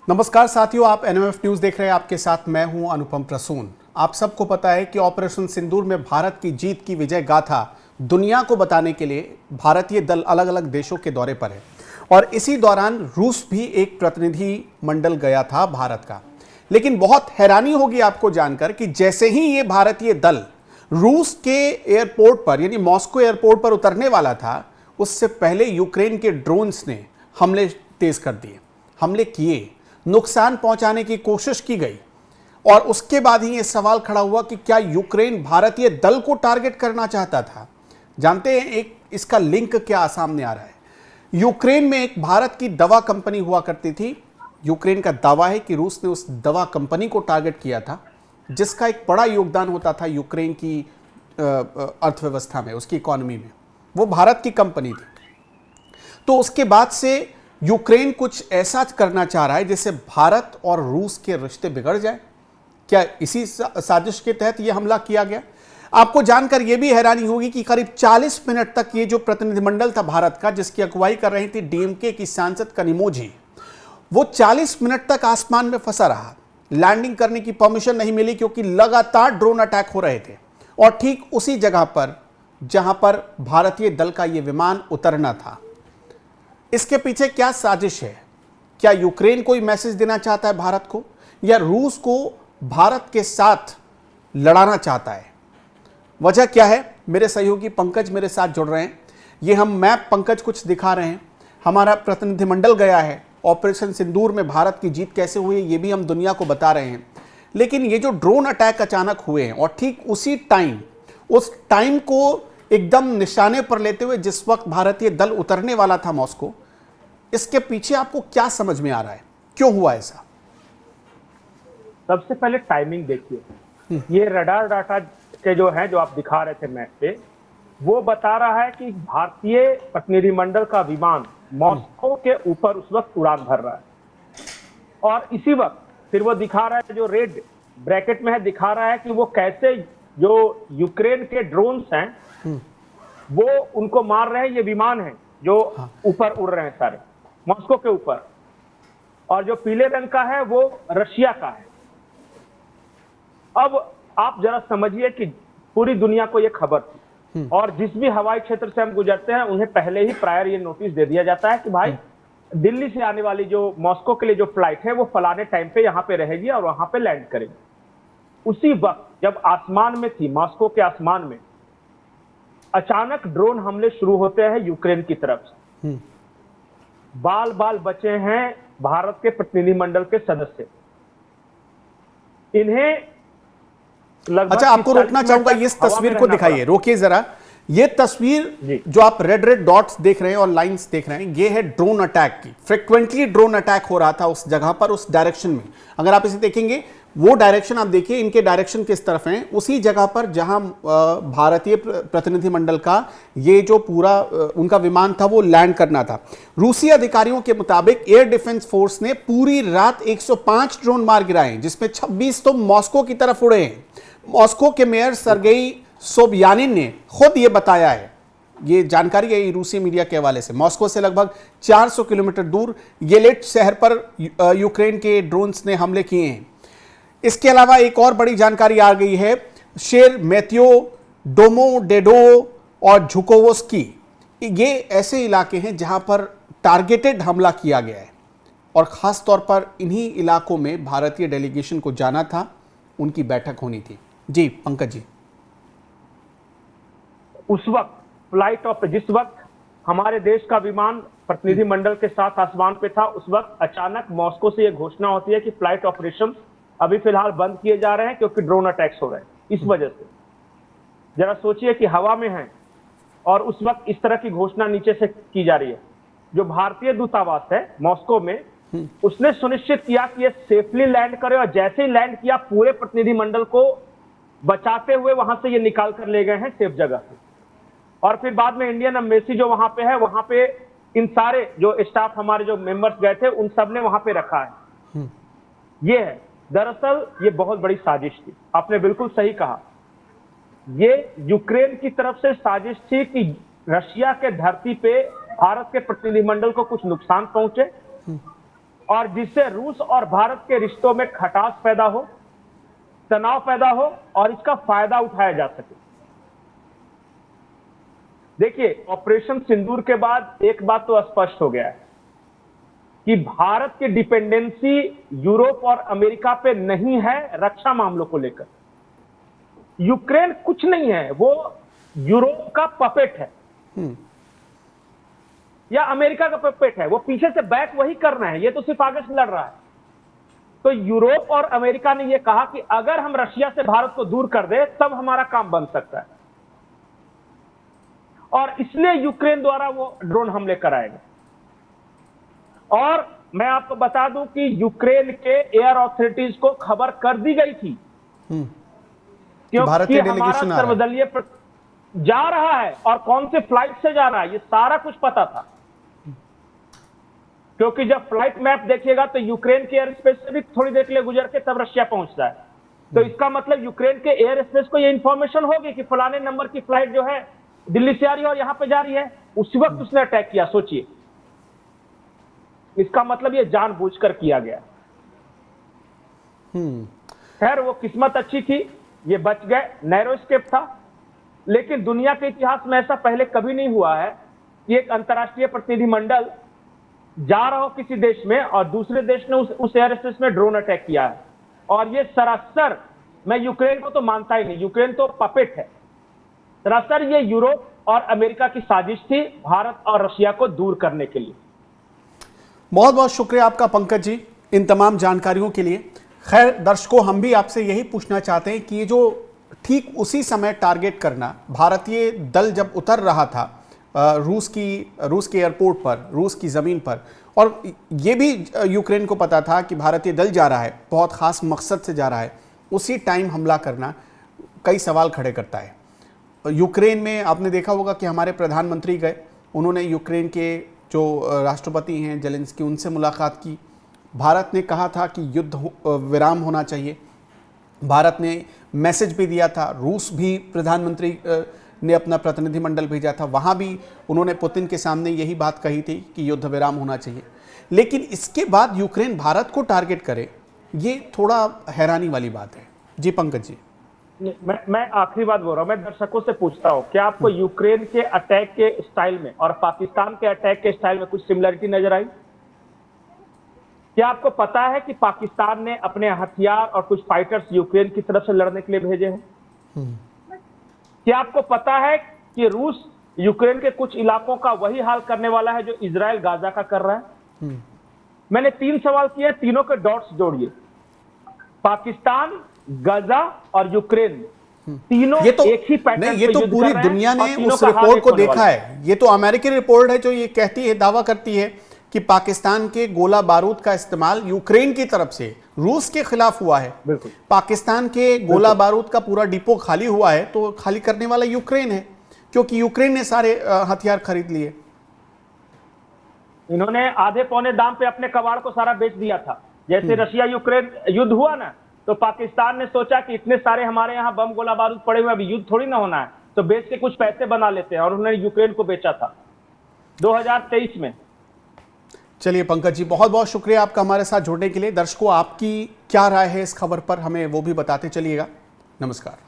नमस्कार साथियों, आप एनएमएफ न्यूज देख रहे हैं। आपके साथ मैं हूं अनुपम प्रसून। आप सबको पता है कि ऑपरेशन सिंदूर में भारत की जीत की विजय गाथा दुनिया को बताने के लिए भारतीय दल अलग अलग देशों के दौरे पर है और इसी दौरान रूस भी एक प्रतिनिधि मंडल गया था भारत का। लेकिन बहुत हैरानी होगी आपको जानकर कि जैसे ही ये भारतीय दल रूस के एयरपोर्ट पर यानी मॉस्को एयरपोर्ट पर उतरने वाला था, उससे पहले यूक्रेन के ड्रोन्स ने हमले तेज कर दिए, हमले किए, नुकसान पहुंचाने की कोशिश की गई। और उसके बाद ही यह सवाल खड़ा हुआ कि क्या यूक्रेन भारतीय दल को टारगेट करना चाहता था। जानते हैं एक इसका लिंक क्या सामने आ रहा है। यूक्रेन में एक भारत की दवा कंपनी हुआ करती थी। यूक्रेन का दावा है कि रूस ने उस दवा कंपनी को टारगेट किया था, जिसका एक बड़ा योगदान होता था यूक्रेन की अर्थव्यवस्था में, उसकी इकोनॉमी में। वो भारत की कंपनी थी। तो उसके बाद से यूक्रेन कुछ ऐसा करना चाह रहा है जिससे भारत और रूस के रिश्ते बिगड़ जाए। क्या इसी साजिश के तहत यह हमला किया गया? आपको जानकर यह भी हैरानी होगी कि करीब 40 मिनट तक ये जो प्रतिनिधिमंडल था भारत का, जिसकी अगुवाई कर रही थी डीएमके की सांसद कनिमोझी, वो 40 मिनट तक आसमान में फंसा रहा। लैंडिंग करने की परमिशन नहीं मिली क्योंकि लगातार ड्रोन अटैक हो रहे थे और ठीक उसी जगह पर जहां पर भारतीय दल का यह विमान उतरना था। इसके पीछे क्या साजिश है? क्या यूक्रेन कोई मैसेज देना चाहता है भारत को, या रूस को भारत के साथ लड़ाना चाहता है? वजह क्या है? मेरे सहयोगी पंकज मेरे साथ जुड़ रहे हैं। ये हम मैप पंकज कुछ दिखा रहे हैं। हमारा प्रतिनिधिमंडल गया है, ऑपरेशन सिंदूर में भारत की जीत कैसे हुई ये भी हम दुनिया को बता रहे हैं। लेकिन ये जो ड्रोन अटैक अचानक हुए हैं और ठीक उसी टाइम, उस टाइम को एकदम निशाने पर लेते हुए जिस वक्त भारतीय दल उतरने वाला था मॉस्को, इसके पीछे आपको क्या समझ में आ रहा है? क्यों हुआ ऐसा? सबसे पहले टाइमिंग देखिए। ये रडार डाटा के जो है, जो आप दिखा रहे थे मैप पे, वो बता रहा है कि भारतीय प्रतिनिधिमंडल का विमान मॉस्को के ऊपर उस वक्त उड़ान भर रहा है। और इसी वक्त फिर वो दिखा रहा है, जो रेड ब्रैकेट में है, दिखा रहा है कि वो कैसे जो यूक्रेन के ड्रोन्स हैं वो उनको मार रहे हैं। ये विमान है जो ऊपर उड़ रहे हैं सारे मॉस्को के ऊपर, और जो पीले रंग का है वो रशिया का है। अब आप जरा समझिए कि पूरी दुनिया को ये खबर थी, और जिस भी हवाई क्षेत्र से हम गुजरते हैं उन्हें पहले ही प्रायर ये नोटिस दे दिया जाता है कि भाई दिल्ली से आने वाली जो मॉस्को के लिए जो फ्लाइट है वो फलाने टाइम पे यहाँ पे रहेगी और वहां पे लैंड करेगी। उसी वक्त जब आसमान में थी, मॉस्को के आसमान में, अचानक ड्रोन हमले शुरू होते हैं यूक्रेन की तरफ से। बाल बाल बचे हैं भारत के प्रतिनिधिमंडल के सदस्य। इन्हें लगभग, अच्छा, आपको रोकना चाहूंगा, इस तस्वीर को दिखाइए, रोकिए जरा। ये तस्वीर जो आप रेड रेड डॉट्स देख रहे हैं और लाइंस देख रहे हैं, ये है ड्रोन अटैक की। फ्रिक्वेंटली ड्रोन अटैक हो रहा था उस जगह पर, उस डायरेक्शन में। अगर आप इसे देखेंगे, वो डायरेक्शन आप देखिए, इनके डायरेक्शन किस तरफ हैं, उसी जगह पर जहां भारतीय प्रतिनिधिमंडल का ये जो पूरा उनका विमान था वो लैंड करना था। रूसी अधिकारियों के मुताबिक एयर डिफेंस फोर्स ने पूरी रात 105 ड्रोन मार गिराए, जिसमें 26 तो मॉस्को की तरफ उड़े हैं। मॉस्को के मेयर सर्गेई सोबयानिन ने खुद ये बताया है, ये जानकारी है रूसी मीडिया के हवाले से। मॉस्को से लगभग 400 किलोमीटर दूर येलेट शहर पर यूक्रेन के ड्रोन्स ने हमले किए हैं। इसके अलावा एक और बड़ी जानकारी आ गई है, शेर मैथियो, डोमोडेडो और झुकोवस्की, ये ऐसे इलाके हैं जहां पर टारगेटेड हमला किया गया है और खास तौर पर इन्हीं इलाकों में भारतीय डेलीगेशन को जाना था, उनकी बैठक होनी थी। जी पंकज जी। उस वक्त फ्लाइट ऑफ, जिस वक्त हमारे देश का विमान प्रतिनिधिमंडल के साथ आसमान पे था, उस वक्त अचानक मॉस्को से यह घोषणा होती है कि फ्लाइट ऑपरेशन अभी फिलहाल बंद किए जा रहे हैं क्योंकि ड्रोन अटैक्स हो रहे हैं। इस वजह से जरा सोचिए कि हवा में है और उस वक्त इस तरह की घोषणा नीचे से की जा रही है। जो भारतीय दूतावास है मॉस्को में, उसने सुनिश्चित किया कि ये सेफली लैंड करे, और जैसे ही लैंड किया पूरे प्रतिनिधिमंडल को बचाते हुए वहां से ये निकाल कर ले गए हैं सेफ जगह से। और फिर बाद में इंडियन एम्बेसी जो वहां पे है, वहां पे इन सारे जो स्टाफ हमारे जो मेंबर्स गए थे उन सब ने वहां पे रखा है। ये है, दरअसल ये बहुत बड़ी साजिश थी। आपने बिल्कुल सही कहा, ये यूक्रेन की तरफ से साजिश थी कि रशिया के धरती पे भारत के प्रतिनिधिमंडल को कुछ नुकसान पहुंचे और जिससे रूस और भारत के रिश्तों में खटास पैदा हो, तनाव पैदा हो और इसका फायदा उठाया जा सके। देखिए, ऑपरेशन सिंदूर के बाद एक बात तो स्पष्ट हो गया है कि भारत की डिपेंडेंसी यूरोप और अमेरिका पे नहीं है रक्षा मामलों को लेकर। यूक्रेन कुछ नहीं है, वो यूरोप का पपेट है या अमेरिका का पपेट है। वो पीछे से बैक वही करना है, ये तो सिर्फ आगे से लड़ रहा है। तो यूरोप और अमेरिका ने यह कहा कि अगर हम रशिया से भारत को दूर कर दे तब हमारा काम बन सकता है, और इसलिए यूक्रेन द्वारा वो ड्रोन हमले कराएंगे। और मैं आपको बता दूं कि यूक्रेन के एयर ऑथोरिटीज को खबर कर दी गई थी क्योंकि हमारा सर्वदलीय जा रहा है और कौन से फ्लाइट से जा रहा है, ये सारा कुछ पता था। क्योंकि जब फ्लाइट मैप देखिएगा तो यूक्रेन के एयर स्पेस से भी थोड़ी देर के लिए गुजर के तब रशिया पहुंचता है। तो इसका मतलब यूक्रेन के एयर स्पेस को ये इंफॉर्मेशन होगी कि फलाने नंबर की फ्लाइट जो है दिल्ली से आ रही है और यहां पे जा रही है। उसी वक्त उसने अटैक किया। सोचिए, इसका मतलब ये जानबूझकर किया गया। खैर, वो किस्मत अच्छी थी, ये बच गए, नैरो एस्केप था। लेकिन दुनिया के इतिहास में ऐसा पहले कभी नहीं हुआ है कि एक अंतर्राष्ट्रीय प्रतिनिधिमंडल जा रहा हो किसी देश में और दूसरे देश ने उस एयर स्पेस में ड्रोन अटैक किया है। और ये सरासर, मैं यूक्रेन को तो मानता ही नहीं, यूक्रेन तो पपेट है। सरासर ये यूरोप और अमेरिका की साजिश थी भारत और रशिया को दूर करने के लिए। बहुत बहुत शुक्रिया आपका पंकज जी इन तमाम जानकारियों के लिए। खैर दर्शकों, हम भी आपसे यही पूछना चाहते हैं कि ये जो ठीक उसी समय टारगेट करना, भारतीय दल जब उतर रहा था रूस के एयरपोर्ट पर, रूस की ज़मीन पर, और ये भी यूक्रेन को पता था कि भारतीय दल जा रहा है, बहुत ख़ास मकसद से जा रहा है, उसी टाइम हमला करना कई सवाल खड़े करता है। यूक्रेन में आपने देखा होगा कि हमारे प्रधानमंत्री गए, उन्होंने यूक्रेन के जो राष्ट्रपति हैं जेलेंस्की, उनसे मुलाकात की। भारत ने कहा था कि युद्ध विराम होना चाहिए, भारत ने मैसेज भी दिया था। रूस भी प्रधानमंत्री ने अपना प्रतिनिधिमंडल भेजा था, वहाँ भी उन्होंने पुतिन के सामने यही बात कही थी कि युद्ध विराम होना चाहिए। लेकिन इसके बाद यूक्रेन भारत को टारगेट करे, ये थोड़ा हैरानी वाली बात है। जी पंकज जी। मैं आखिरी बात बोल रहा हूं, मैं दर्शकों से पूछता हूं, क्या आपको यूक्रेन के अटैक के स्टाइल में और पाकिस्तान के अटैक के स्टाइल में कुछ सिमिलरिटी नजर आई? क्या आपको पता है कि पाकिस्तान ने अपने हथियार और कुछ फाइटर्स यूक्रेन की तरफ से लड़ने के लिए भेजे हैं? क्या आपको पता है कि रूस यूक्रेन के कुछ इलाकों का वही हाल करने वाला है जो इजराइल गाजा का कर रहा है? मैंने 3 सवाल किए, तीनों के डॉट्स जोड़िए। पाकिस्तान, गाजा और यूक्रेन, तीनों ये तो एक ही पैटर्न नहीं, ये तो पूरी दुनिया ने उस रिपोर्ट को देखा है। ये तो अमेरिकी रिपोर्ट है जो ये कहती है, दावा करती है कि पाकिस्तान के गोला बारूद का इस्तेमाल यूक्रेन की तरफ से रूस के खिलाफ हुआ है। पाकिस्तान के गोला बारूद का पूरा डिपो खाली हुआ है तो खाली करने वाला यूक्रेन है, क्योंकि यूक्रेन ने सारे हथियार खरीद लिए। इन्होंने आधे पौने दाम पे अपने कबाड़ को सारा बेच दिया था। जैसे रशिया यूक्रेन युद्ध हुआ ना, तो पाकिस्तान ने सोचा कि इतने सारे हमारे यहाँ बम गोला बारूद पड़े हुए, अभी युद्ध थोड़ी ना होना है, तो बेच के कुछ पैसे बना लेते हैं, और उन्होंने यूक्रेन को बेचा था 2023 में। चलिए पंकज जी, बहुत बहुत शुक्रिया आपका हमारे साथ जुड़ने के लिए। दर्शकों, आपकी क्या राय है इस खबर पर, हमें वो भी बताते चलिएगा। नमस्कार।